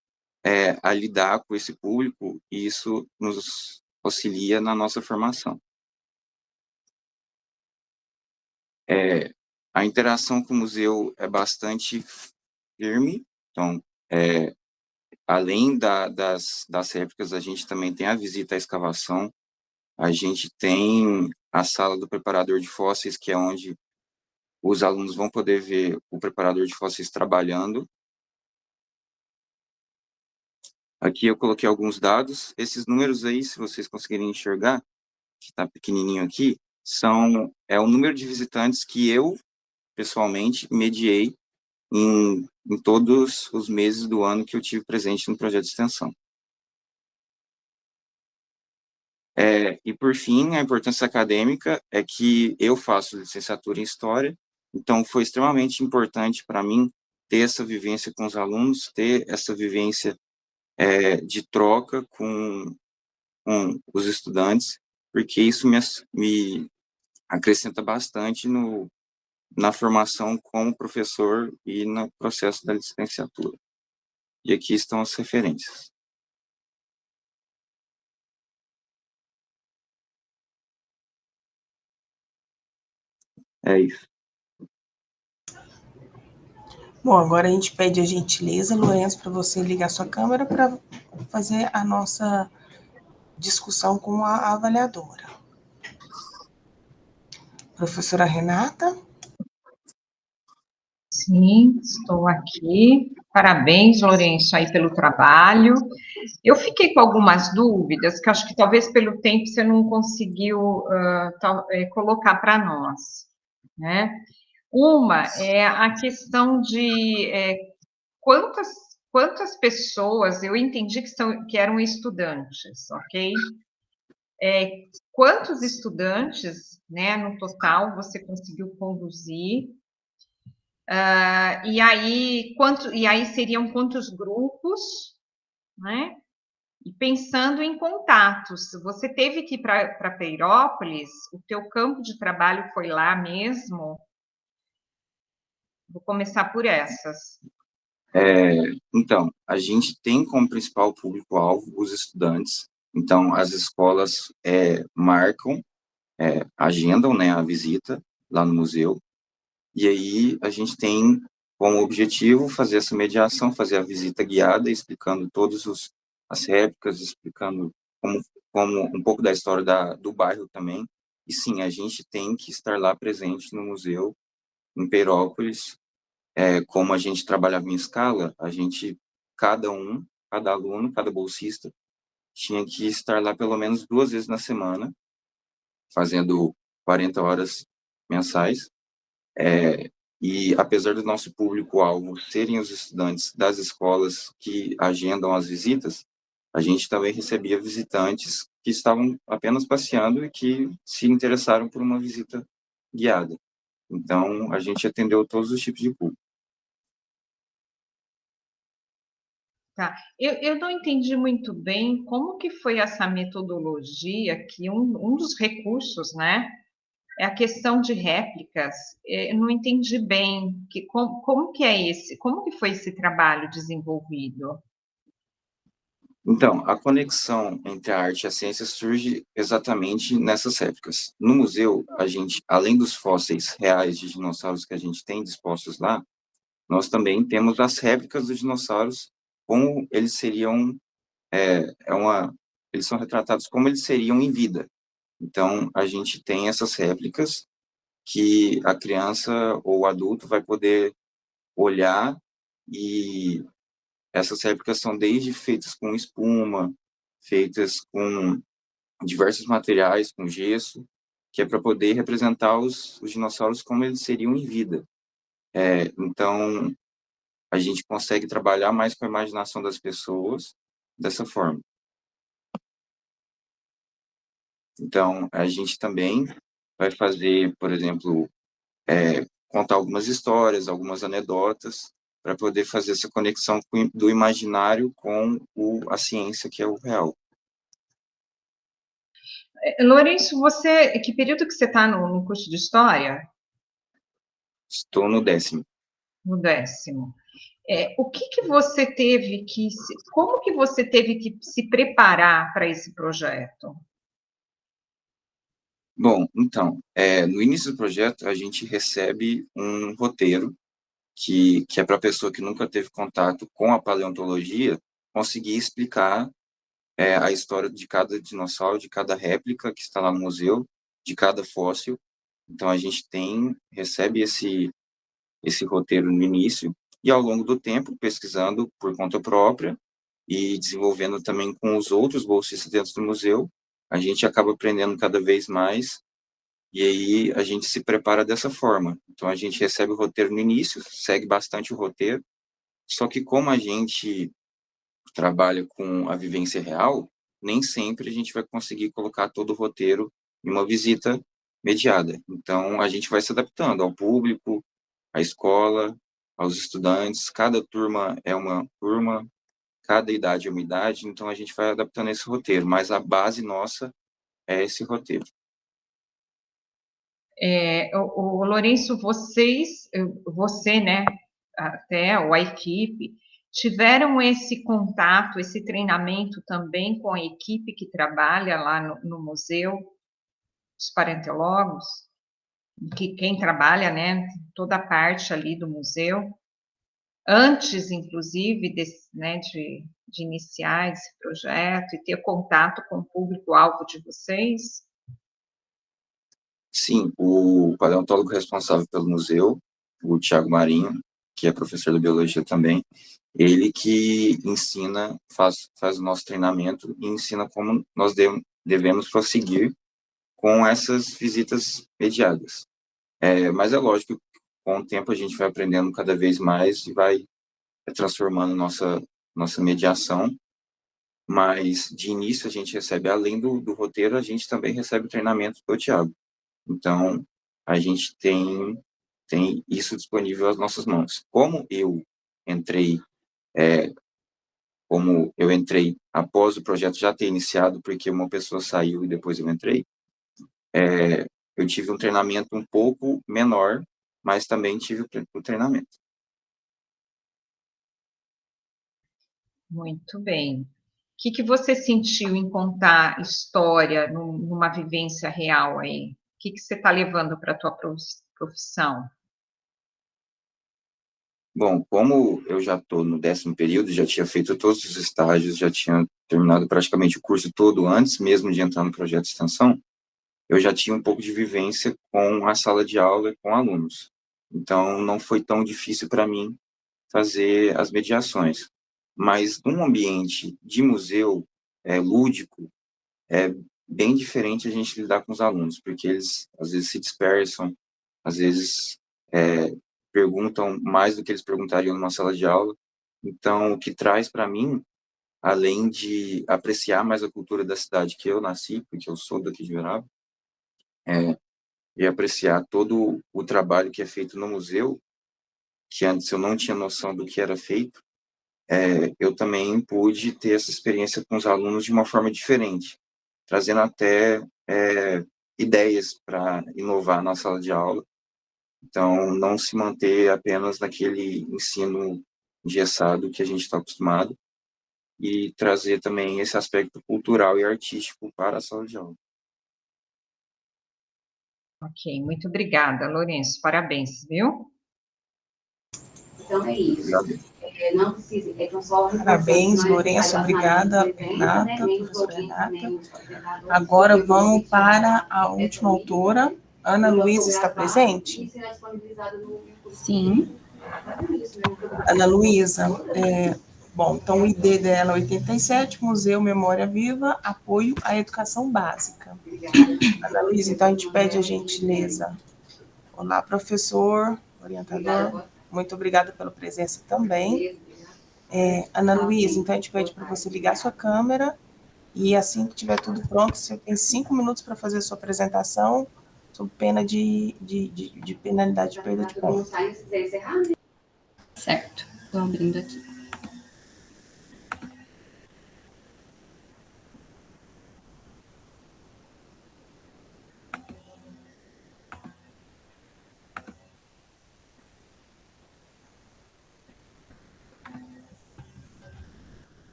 a lidar com esse público, e isso nos auxilia na nossa formação. A interação com o museu é bastante firme, então, além das réplicas, a gente também tem a visita à escavação, a gente tem a sala do preparador de fósseis, que é onde os alunos vão poder ver o preparador de fósseis trabalhando. Aqui eu coloquei alguns dados. Esses números aí, se vocês conseguirem enxergar, que está pequenininho aqui, é o número de visitantes que eu, pessoalmente, mediei em todos os meses do ano que eu tive presente no projeto de extensão. E, por fim, a importância acadêmica é que eu faço licenciatura em História, então foi extremamente importante para mim ter essa vivência com os alunos, ter essa vivência de troca com os estudantes, porque isso me acrescenta bastante na formação como professor e no processo da licenciatura. E aqui estão as referências. É isso. Bom, agora a gente pede a gentileza, Lourenço, para você ligar sua câmera para fazer a nossa discussão com a avaliadora. Professora Renata? Sim, estou aqui. Parabéns, Lourenço, aí pelo trabalho. Eu fiquei com algumas dúvidas, que acho que talvez pelo tempo você não conseguiu colocar para nós, né? Uma é a questão de quantas pessoas, eu entendi que eram estudantes, ok? Quantos estudantes, né, no total, você conseguiu conduzir? E aí seriam quantos grupos, né? E pensando em contatos, você teve que ir para Peirópolis, o teu campo de trabalho foi lá mesmo? Vou começar por essas. Então, a gente tem como principal público-alvo os estudantes, então as escolas marcam, agendam, né, a visita lá no museu, e aí a gente tem como objetivo fazer essa mediação, fazer a visita guiada, explicando todas as réplicas, explicando como um pouco da história do bairro também. E sim, a gente tem que estar lá presente no museu, em Peirópolis. Como a gente trabalhava em escala, cada aluno, cada bolsista, tinha que estar lá pelo menos 2 vezes na semana, fazendo 40 horas mensais. E apesar do nosso público-alvo serem os estudantes das escolas que agendam as visitas, a gente também recebia visitantes que estavam apenas passeando e que se interessaram por uma visita guiada. Então, a gente atendeu todos os tipos de público. Tá. Eu não entendi muito bem como que foi essa metodologia, que um dos recursos, né, é a questão de réplicas. Eu não entendi bem como que é como que foi esse trabalho desenvolvido? Então, a conexão entre a arte e a ciência surge exatamente nessas épocas. No museu, a gente, além dos fósseis reais de dinossauros que a gente tem dispostos lá, nós também temos as réplicas dos dinossauros, como eles seriam, eles são retratados como eles seriam em vida. Então, a gente tem essas réplicas que a criança ou o adulto vai poder olhar, e essas réplicas são desde feitas com espuma, feitas com diversos materiais, com gesso, que é para poder representar os dinossauros como eles seriam em vida. Então, a gente consegue trabalhar mais com a imaginação das pessoas dessa forma. Então, a gente também vai fazer, por exemplo, contar algumas histórias, algumas anedotas, para poder fazer essa conexão do imaginário com a ciência, que é o real. Lourenço, que período que você está no curso de História? Estou no 10º. No 10º. O que você teve como que você teve que se preparar para esse projeto? Bom, então, no início do projeto, a gente recebe um roteiro que é para a pessoa que nunca teve contato com a paleontologia conseguir explicar a história de cada dinossauro, de cada réplica que está lá no museu, de cada fóssil. Então, a gente recebe esse roteiro no início, e ao longo do tempo, pesquisando por conta própria e desenvolvendo também com os outros bolsistas dentro do museu, a gente acaba aprendendo cada vez mais, e aí a gente se prepara dessa forma. Então, a gente recebe o roteiro no início, segue bastante o roteiro, só que como a gente trabalha com a vivência real, nem sempre a gente vai conseguir colocar todo o roteiro em uma visita mediada. Então, a gente vai se adaptando ao público, à escola, aos estudantes. Cada turma é uma turma, cada idade é uma idade, então a gente vai adaptando esse roteiro, mas a base nossa é esse roteiro. O Lourenço, você, né, até, ou a equipe, tiveram esse contato, esse treinamento também com a equipe que trabalha lá no museu, os paleontólogos, quem trabalha, né, toda a parte ali do museu, antes, inclusive, de iniciar esse projeto e ter contato com o público-alvo de vocês? Sim, o paleontólogo responsável pelo museu, o Thiago Marinho, que é professor de biologia também, ele que ensina, faz o nosso treinamento e ensina como nós devemos prosseguir com essas visitas mediadas. Mas é lógico que com o tempo a gente vai aprendendo cada vez mais e vai transformando nossa mediação, mas de início a gente recebe, além do roteiro, a gente também recebe o treinamento do Thiago. Então, a gente tem isso disponível às nossas mãos. Como eu entrei após o projeto já ter iniciado, porque uma pessoa saiu e depois eu entrei, eu tive um treinamento um pouco menor, mas também tive o treinamento. Muito bem. O que você sentiu em contar história numa vivência real aí? O que você está levando para a tua profissão? Bom, como eu já estou no 10º período, já tinha feito todos os estágios, já tinha terminado praticamente o curso todo antes mesmo de entrar no projeto de extensão, eu já tinha um pouco de vivência com a sala de aula e com alunos. Então, não foi tão difícil para mim fazer as mediações. Mas num ambiente de museu lúdico, é bem diferente a gente lidar com os alunos, porque eles às vezes se dispersam, às vezes perguntam mais do que eles perguntariam numa sala de aula. Então, o que traz para mim, além de apreciar mais a cultura da cidade que eu nasci, porque eu sou daqui de Uberaba, e apreciar todo o trabalho que é feito no museu, que antes eu não tinha noção do que era feito, eu também pude ter essa experiência com os alunos de uma forma diferente, trazendo até ideias para inovar na sala de aula. Então, não se manter apenas naquele ensino engessado que a gente está acostumado, e trazer também esse aspecto cultural e artístico para a sala de aula. Ok, muito obrigada, Lourenço. Parabéns, viu? Então é isso. Obrigado. Não precisa, então só Parabéns, Lourenço, obrigada, Renata, professora Renata. Agora vamos para a última autora. Ana Luísa está presente? Sim. Ana Luísa, bom, então o ID dela é 87, Museu Memória Viva, apoio à educação básica. Ana Luísa, então a gente pede a gentileza. Olá, professor, orientador, muito obrigada pela presença também. Ana Luísa, então a gente pede para você ligar sua câmera e assim que tiver tudo pronto, você tem 5 minutos para fazer a sua apresentação, sob pena de penalidade de perda de ponto. Certo, estou abrindo aqui.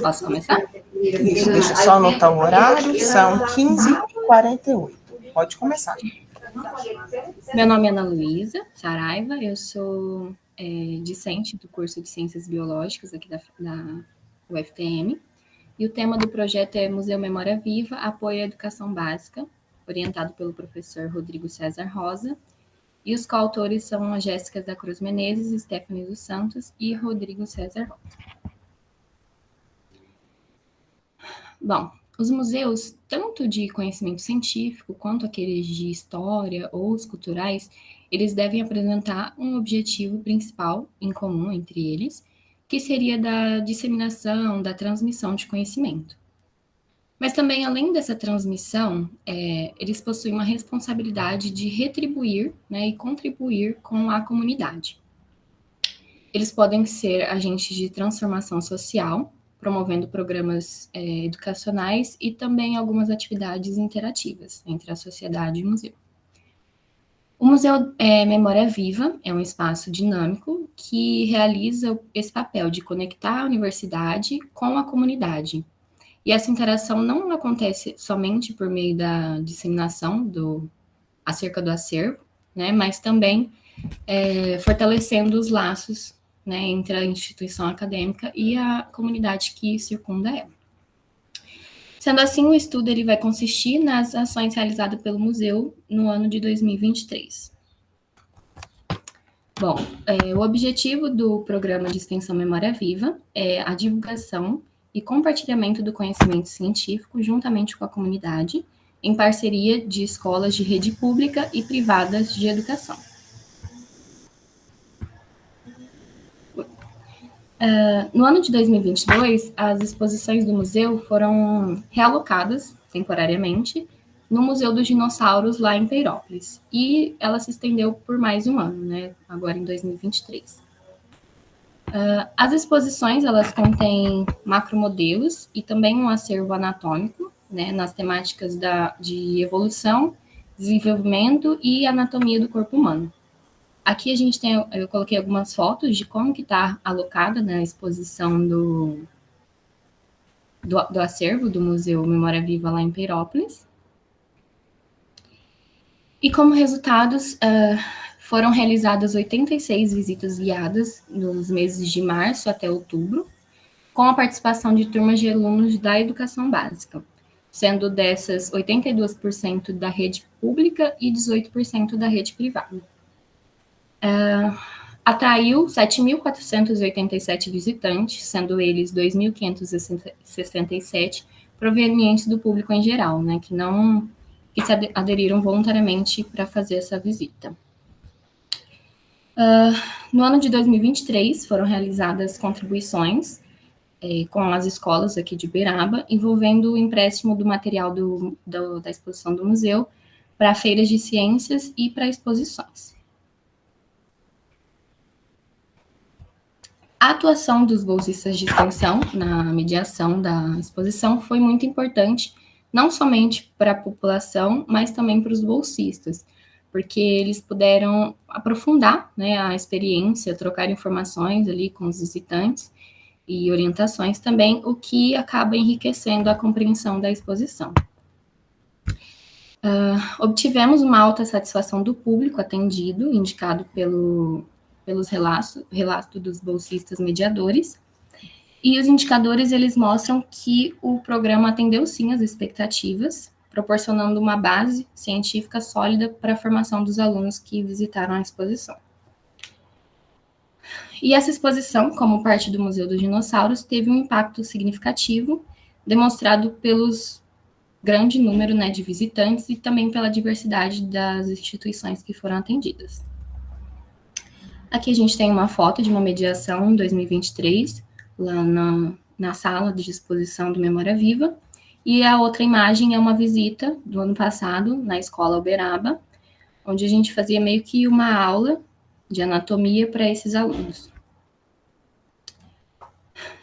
Posso começar? Isso, deixa eu só anotar o horário, são 15h48. Pode começar. Meu nome é Ana Luísa Saraiva, eu sou discente do curso de Ciências Biológicas aqui da UFTM, e o tema do projeto é Museu Memória Viva, apoio à educação básica, orientado pelo professor Rodrigo César Rosa, e os coautores são a Jéssica da Cruz Menezes, Stephanie dos Santos e Rodrigo César Rosa. Bom, os museus, tanto de conhecimento científico quanto aqueles de história ou os culturais, eles devem apresentar um objetivo principal em comum entre eles, que seria da disseminação, da transmissão de conhecimento. Mas também, além dessa transmissão, eles possuem uma responsabilidade de retribuir, né, e contribuir com a comunidade. Eles podem ser agentes de transformação social, promovendo programas educacionais e também algumas atividades interativas entre a sociedade e o museu. O Museu Memória Viva é um espaço dinâmico que realiza esse papel de conectar a universidade com a comunidade. E essa interação não acontece somente por meio da disseminação acerca do acervo, né, mas também fortalecendo os laços, né, entre a instituição acadêmica e a comunidade que circunda ela. Sendo assim, o estudo ele vai consistir nas ações realizadas pelo museu no ano de 2023. Bom, o objetivo do programa de extensão Memória Viva é a divulgação e compartilhamento do conhecimento científico juntamente com a comunidade, em parceria de escolas de rede pública e privadas de educação. No ano de 2022, as exposições do museu foram realocadas temporariamente no Museu dos Dinossauros, lá em Peirópolis, e ela se estendeu por mais um ano, né, agora em 2023. As exposições, elas contêm macromodelos e também um acervo anatômico, né, nas temáticas de evolução, desenvolvimento e anatomia do corpo humano. Aqui eu coloquei algumas fotos de como que está alocada, né, a exposição do acervo do Museu Memória Viva lá em Peirópolis. E como resultados, foram realizadas 86 visitas guiadas nos meses de março até outubro, com a participação de turmas de alunos da educação básica, sendo dessas 82% da rede pública e 18% da rede privada. Atraiu 7.487 visitantes, sendo eles 2.567 provenientes do público em geral, né, que se aderiram voluntariamente para fazer essa visita. No ano de 2023, foram realizadas contribuições com as escolas aqui de Uberaba, envolvendo o empréstimo do material da exposição do museu para feiras de ciências e para exposições. A atuação dos bolsistas de extensão na mediação da exposição foi muito importante, não somente para a população, mas também para os bolsistas, porque eles puderam aprofundar, né, a experiência, trocar informações ali com os visitantes e orientações também, o que acaba enriquecendo a compreensão da exposição. Obtivemos uma alta satisfação do público atendido, indicado pelos relatos dos bolsistas mediadores, e os indicadores, eles mostram que o programa atendeu sim as expectativas, proporcionando uma base científica sólida para a formação dos alunos que visitaram a exposição. E essa exposição, como parte do Museu dos Dinossauros, teve um impacto significativo, demonstrado pelos grande número, né, de visitantes e também pela diversidade das instituições que foram atendidas. Aqui a gente tem uma foto de uma mediação em 2023, lá na sala de exposição do Memória Viva, e a outra imagem é uma visita do ano passado na Escola Uberaba, onde a gente fazia meio que uma aula de anatomia para esses alunos.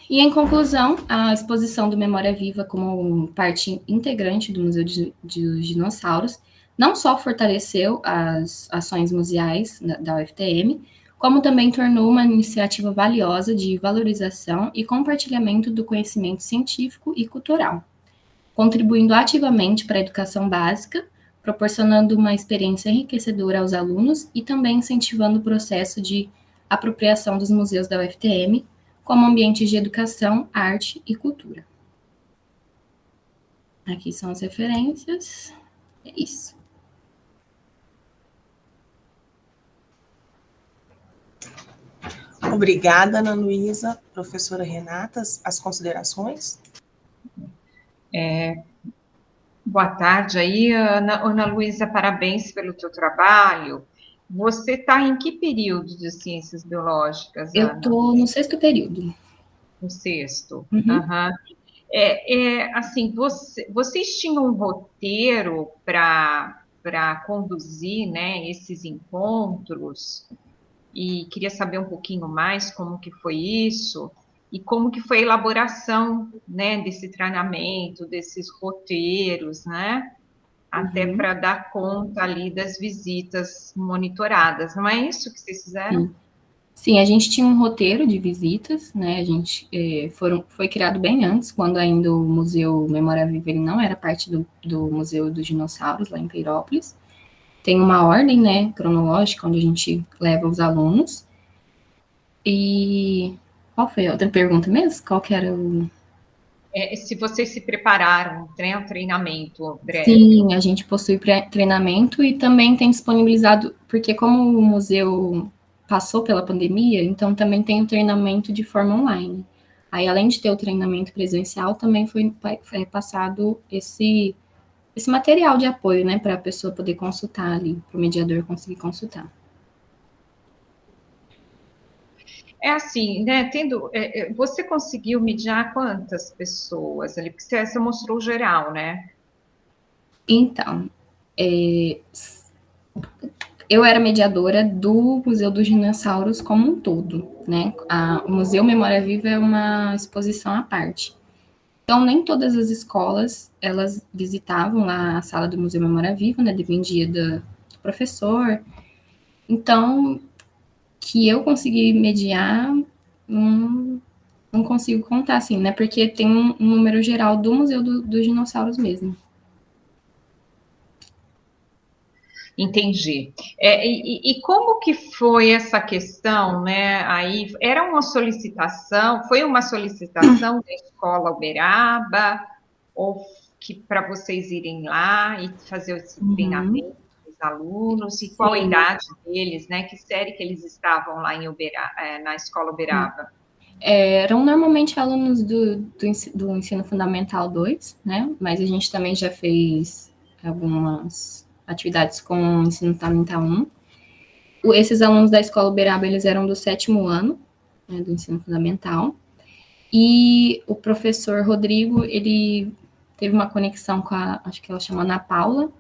E, em conclusão, a exposição do Memória Viva como parte integrante do Museu dos Dinossauros não só fortaleceu as ações museais da UFTM, como também tornou uma iniciativa valiosa de valorização e compartilhamento do conhecimento científico e cultural, contribuindo ativamente para a educação básica, proporcionando uma experiência enriquecedora aos alunos e também incentivando o processo de apropriação dos museus da UFTM como ambientes de educação, arte e cultura. Aqui são as referências. É isso. Obrigada, Ana Luísa. Professora Renata, as considerações? Boa tarde aí, Ana Luísa, parabéns pelo teu trabalho. Você está em que período de ciências biológicas, Ana? Eu estou no 6º período. No 6º? Uhum. Uhum. Assim, vocês tinham um roteiro para conduzir, né, esses encontros, e queria saber um pouquinho mais como que foi isso, e como que foi a elaboração, né, desse treinamento, desses roteiros, né? Até para dar conta ali das visitas monitoradas, não é isso que vocês fizeram? Sim, a gente tinha um roteiro de visitas, né, a gente foi criado bem antes, quando ainda o Museu Memória Viva ele não era parte do Museu dos Dinossauros, lá em Peirópolis. Tem uma ordem, né, cronológica, onde a gente leva os alunos. E qual foi a outra pergunta mesmo? Qual que era o... Se vocês se prepararam, um treinamento breve. Sim, a gente possui treinamento e também tem disponibilizado, porque como o museu passou pela pandemia, então também tem o treinamento de forma online. Aí, além de ter o treinamento presencial, também foi passado esse material de apoio, né, para a pessoa poder consultar ali, para o mediador conseguir consultar. É assim, né, você conseguiu mediar quantas pessoas ali? Porque você mostrou geral, né? Então, eu era mediadora do Museu dos Dinossauros como um todo, né? O Museu Memória Viva é uma exposição à parte. Então, nem todas as escolas, elas visitavam lá a sala do Museu Memória Viva, né? Dependia do professor. Então, que eu consegui mediar, não consigo contar, assim, né? Porque tem um número geral do Museu dos Dinossauros mesmo. Entendi. E como que foi essa questão, né? Aí era uma solicitação, foi uma solicitação da Escola Uberaba, ou que para vocês irem lá e fazer esse treinamento dos alunos, e qual a idade deles, né? Que série que eles estavam lá em na Escola Uberaba? Eram normalmente alunos do Ensino Fundamental 2, né? Mas a gente também já fez algumas atividades com o Ensino Fundamental 1. Esses alunos da Escola Uberaba, eles eram do 7º ano, né, do Ensino Fundamental. E o professor Rodrigo, ele teve uma conexão com acho que ela chama Ana Paula,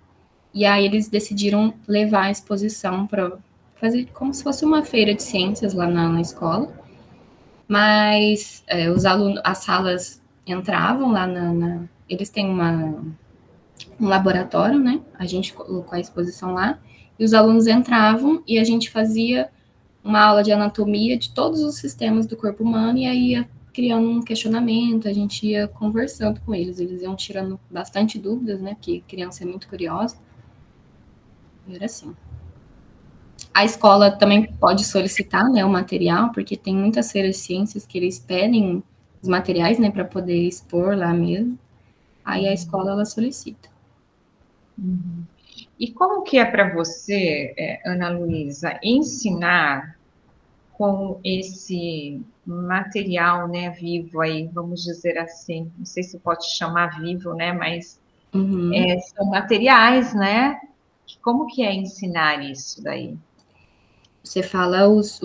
e aí eles decidiram levar a exposição para fazer como se fosse uma feira de ciências lá na escola. Mas os alunos, as salas entravam lá eles têm um laboratório, né? A gente colocou a exposição lá, e os alunos entravam e a gente fazia uma aula de anatomia de todos os sistemas do corpo humano, e aí ia criando um questionamento, a gente ia conversando com eles iam tirando bastante dúvidas, né? Porque criança é muito curiosa. E era assim. A escola também pode solicitar, né, o material, porque tem muitas feiras de ciências que eles pedem os materiais, né, para poder expor lá mesmo. Aí a escola, ela solicita. Uhum. E como que é para você, Ana Luísa, ensinar com esse material, né, vivo aí, vamos dizer assim, não sei se pode chamar vivo, né, mas são materiais, né? Como que é ensinar isso daí? Você fala os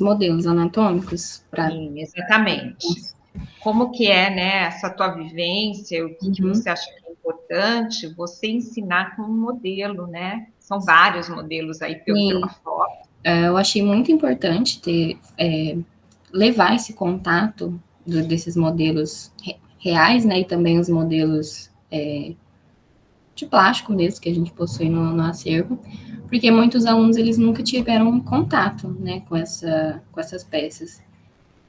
modelos anatômicos para. Sim, exatamente. Como que é, né, essa tua vivência, o que você acha que é importante você ensinar com um modelo, né? São vários modelos aí pela foto. Eu achei muito importante levar esse contato desses modelos reais, né, e também os modelos de plástico mesmo, que a gente possui no acervo, porque muitos alunos, eles nunca tiveram contato, né, com essas peças.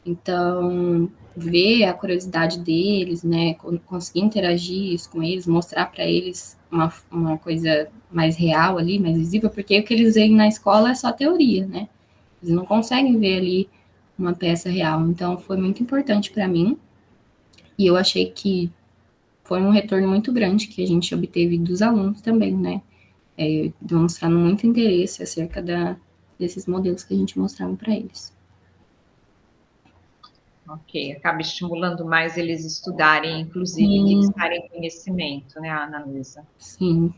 Então, ver a curiosidade deles, né, conseguir interagir isso com eles, mostrar para eles uma coisa mais real ali, mais visível, porque o que eles veem na escola é só teoria, né? Eles não conseguem ver ali uma peça real. Então, foi muito importante para mim, e eu achei que foi um retorno muito grande que a gente obteve dos alunos também, né? Demonstrando muito interesse acerca desses modelos que a gente mostrava para eles. Ok, acaba estimulando mais eles estudarem, inclusive, fixarem conhecimento, né, Ana Luísa? Sim.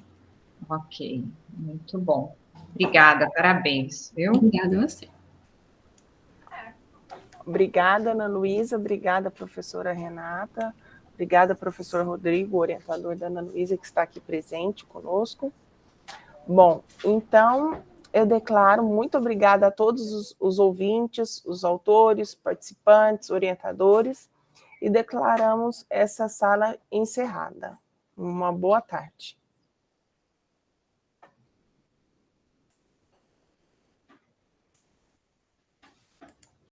Ok, muito bom. Obrigada, parabéns, viu? Obrigada a você. Obrigada, Ana Luísa, obrigada, professora Renata, obrigada, professor Rodrigo, orientador da Ana Luísa, que está aqui presente conosco. Bom, então, eu declaro muito obrigada a todos os ouvintes, os autores, participantes, orientadores, e declaramos essa sala encerrada. Uma boa tarde.